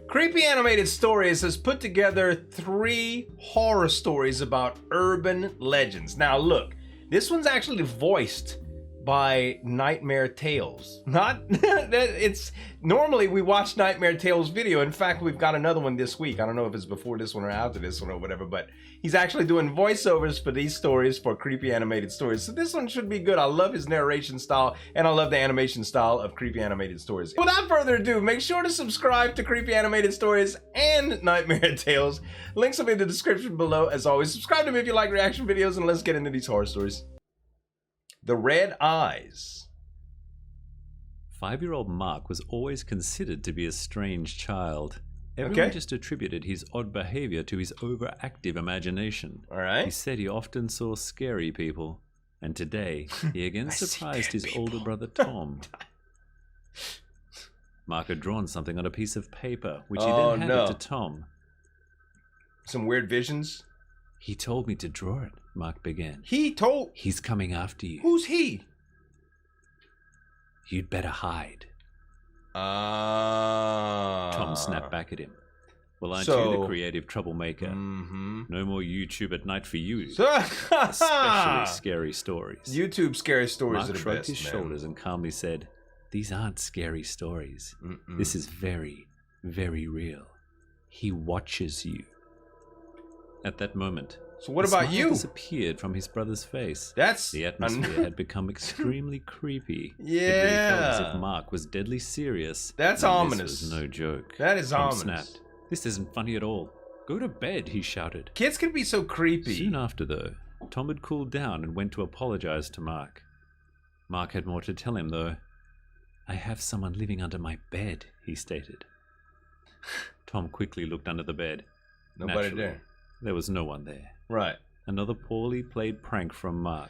Creepy Animated Stories has put together 3 horror stories about urban legends. Now look, this one's actually voiced by Nightmare Tales. Not it's normally we watch Nightmare Tales video. In fact, we've got another one this week. I don't know if it's before this one or after this one or whatever, but he's actually doing voiceovers for these stories for Creepy Animated Stories. So this one should be good. I love his narration style and I love the animation style of Creepy Animated Stories. Without further ado, make sure to subscribe to Creepy Animated Stories and Nightmare Tales. Links will be in the description below. As always, subscribe to me if you like reaction videos, and let's get into these horror stories. The Red Eyes. 5-year-old Mark was always considered to be a strange child. Everyone just attributed his odd behavior to his overactive imagination. Alright. He said he often saw scary people, and today he again surprised his older brother Tom. Mark had drawn something on a piece of paper, which he then handed to Tom. Some weird visions? He told me to draw it, Mark began. He's coming after you. Who's he? You'd better hide. Tom Tom snapped back at him. Well, aren't you the creative troublemaker? No more YouTube at night for you. Especially scary stories. YouTube scary stories Mark are the shrugged best, his shoulders and calmly said, "These aren't scary stories. This is very, very real. He watches you." At that moment, so what about you? Disappeared from his brother's face. The atmosphere had become extremely creepy. Yeah. It really felt as if Mark was deadly serious. That's ominous. This was no joke. That is Tom ominous. Snapped. "This isn't funny at all. Go to bed," he shouted. Kids can be so creepy. Soon after, though, Tom had cooled down and went to apologize to Mark. Mark had more to tell him, though. "I have someone living under my bed," he stated. Tom quickly looked under the bed. Nobody there. There was no one there. Right. Another poorly played prank from Mark.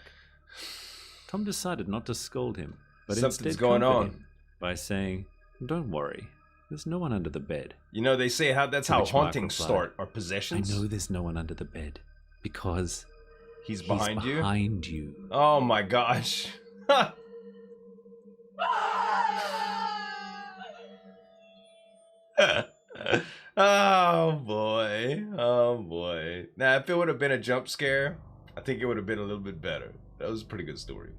Tom decided not to scold him, but instead comfort him by saying, "Don't worry, there's no one under the bed." You know, they say that's how hauntings start, or possessions. "I know there's no one under the bed, because he's behind you? Behind you. Oh my gosh. Oh boy. Oh boy. Now, if it would have been a jump scare, I think it would have been a little bit better. That was a pretty good story.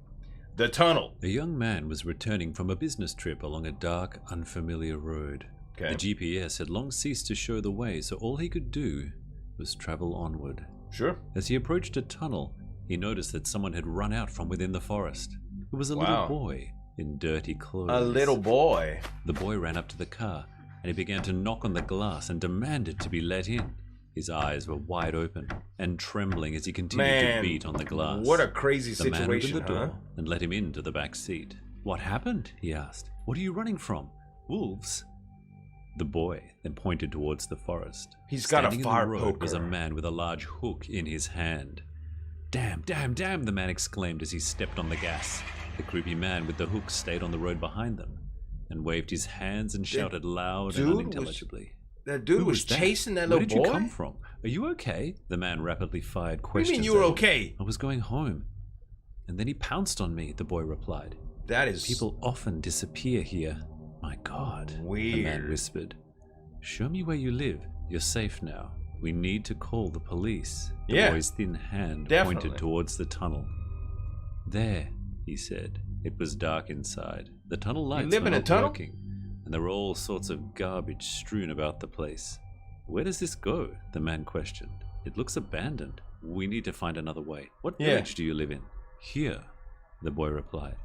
The Tunnel. A young man was returning from a business trip along a dark, unfamiliar road. The GPS had long ceased to show the way, so all he could do was travel onward. Sure. As he approached a tunnel, he noticed that someone had run out from within the forest. It was a little boy in dirty clothes. A little boy. The boy ran up to the car, and he began to knock on the glass and demanded to be let in. His eyes were wide open and trembling as he continued to beat on the glass. What a crazy situation, The man opened the door and let him into the back seat. "What happened?" he asked. "What are you running from? Wolves?" The boy then pointed towards the forest. He's got a fire poker. poker. Was a man with a large hook in his hand. "Damn, damn, damn," the man exclaimed as he stepped on the gas. The creepy man with the hook stayed on the road behind them and waved his hands and shouted loud and unintelligibly. That dude was chasing that little boy? Where did you come from? Are you okay? The man rapidly fired questions. What do you mean you were okay? "I was going home. And then he pounced on me," the boy replied. That is... "People often disappear here." "My God," weird. The man whispered. "Show me where you live. You're safe now. We need to call the police." The boy's thin hand pointed towards the tunnel. "There," he said. It was dark inside. The tunnel lights were not working, and there were all sorts of garbage strewn about the place. "Where does this go?" the man questioned. "It looks abandoned. We need to find another way. What village do you live in?" "Here," the boy replied.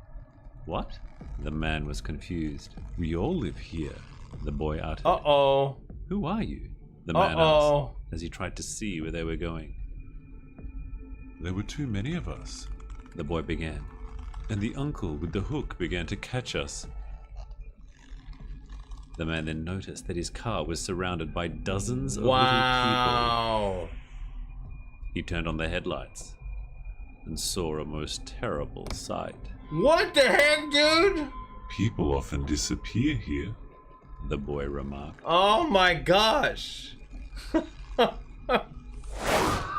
"What?" The man was confused. "We all live here," the boy uttered. Uh-oh. "Who are you?" the man asked as he tried to see where they were going. "There were too many of us," the boy began, "and the uncle with the hook began to catch us." The man then noticed that his car was surrounded by dozens of little people. He turned on the headlights and saw a most terrible sight. "What the heck, dude?" "People often disappear here," the boy remarked. Oh my gosh.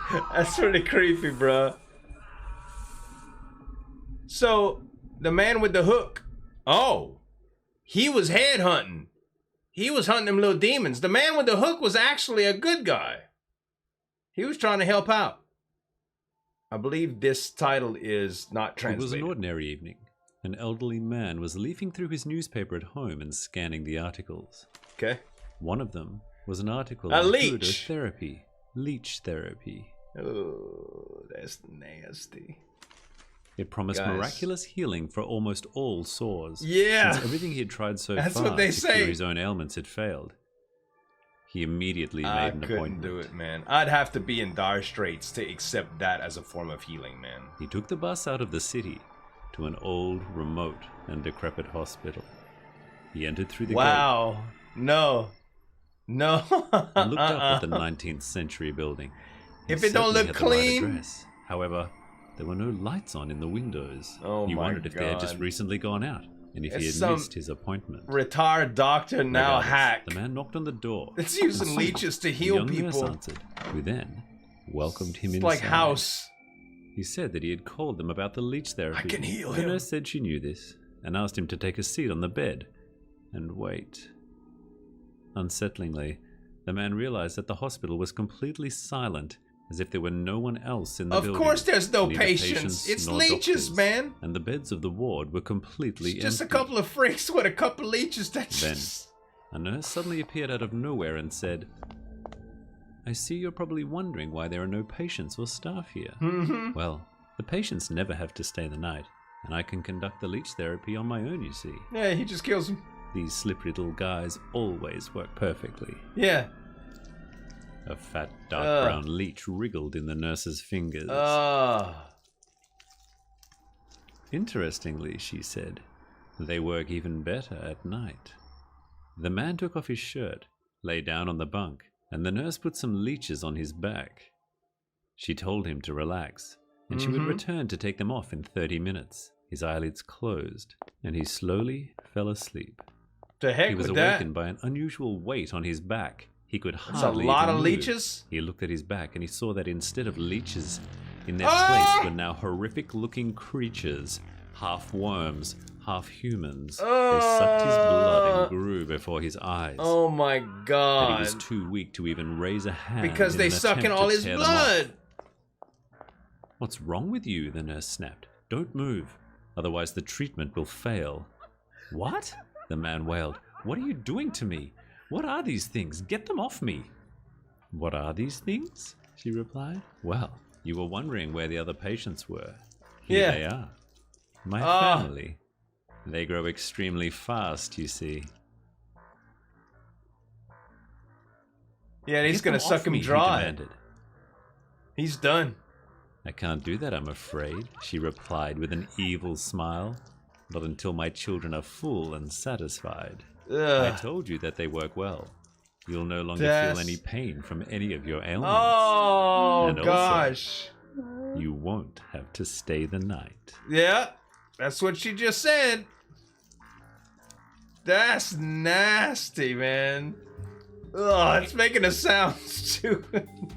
That's pretty creepy, bruh. So, the man with the hook, he was headhunting. he was hunting them little demons. The man with the hook was actually a good guy. He was trying to help out. I believe this title is not translated. It was an ordinary evening. An elderly man was leafing through his newspaper at home and scanning the articles. Okay. One of them was an article on leech therapy. Leech therapy. Oh, that's nasty. It promised miraculous healing for almost all sores. Yeah. Since everything he had tried so far what they to say. cure his own ailments had failed. He immediately made an appointment. I couldn't do it, man. I'd have to be in dire straits to accept that as a form of healing, man. He took the bus out of the city to an old, remote, and decrepit hospital. He entered through the gate. Wow. No. And looked up at the 19th century building. If it don't look clean. However, there were no lights on in the windows. Oh he my wondered if they had just recently gone out, and if he had missed his appointment. Retired doctor now hack. The man knocked on the door. It's using leeches to heal the young people. Nurse answered, who then welcomed him it's inside. Like House. He said that he had called them about the leech therapy. I can heal the him. The nurse said she knew this, and asked him to take a seat on the bed and wait. Unsettlingly, the man realized that the hospital was completely silent, as if there were no one else in the building. Of course there's no Neither patients. It's leeches, doctors, man. And the beds of the ward were completely empty. Just a couple of freaks with a couple of leeches. Then, a nurse suddenly appeared out of nowhere and said, I see you're probably wondering why there are no patients or staff here. Mm-hmm. Well, the patients never have to stay the night, and I can conduct the leech therapy on my own, you see. Yeah, he just kills them. These slippery little guys always work perfectly. Yeah. A fat, dark brown leech wriggled in the nurse's fingers. Interestingly, she said, they work even better at night. The man took off his shirt, lay down on the bunk, and the nurse put some leeches on his back. She told him to relax, and she would return to take them off in 30 minutes. His eyelids closed, and he slowly fell asleep. The heck he was with awakened by an unusual weight on his back. He could hardly a lot of move. leeches. He looked at his back and he saw that instead of leeches, in their place were now horrific-looking creatures, half worms, half humans. They sucked his blood and grew before his eyes. Oh my God! But he was too weak to even raise a hand because they sucking all his blood. What's wrong with you? The nurse snapped. Don't move, otherwise the treatment will fail. What? The man wailed. What are you doing to me? What are these things? Get them off me. What are these things? She replied. Well, you were wondering where the other patients were. Here they are. My family. They grow extremely fast, you see. Yeah, he's gonna suck him dry. He demanded. He's done. I can't do that, I'm afraid, she replied with an evil smile. Not until my children are full and satisfied. I told you that they work well. You'll no longer feel any pain from any of your ailments. Oh, and gosh. Also, you won't have to stay the night. Yeah, that's what she just said. That's nasty, man. Ugh, it's making a sounds too.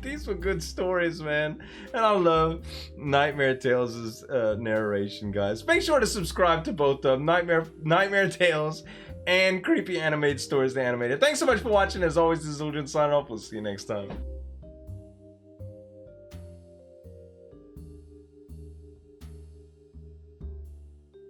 These were good stories, man. And I love Nightmare Tales' narration, guys. Make sure to subscribe to both of them, Nightmare Tales and Creepy Animated Stories, the Animated. Thanks so much for watching. As always, this is Zueljin signing off. We'll see you next time.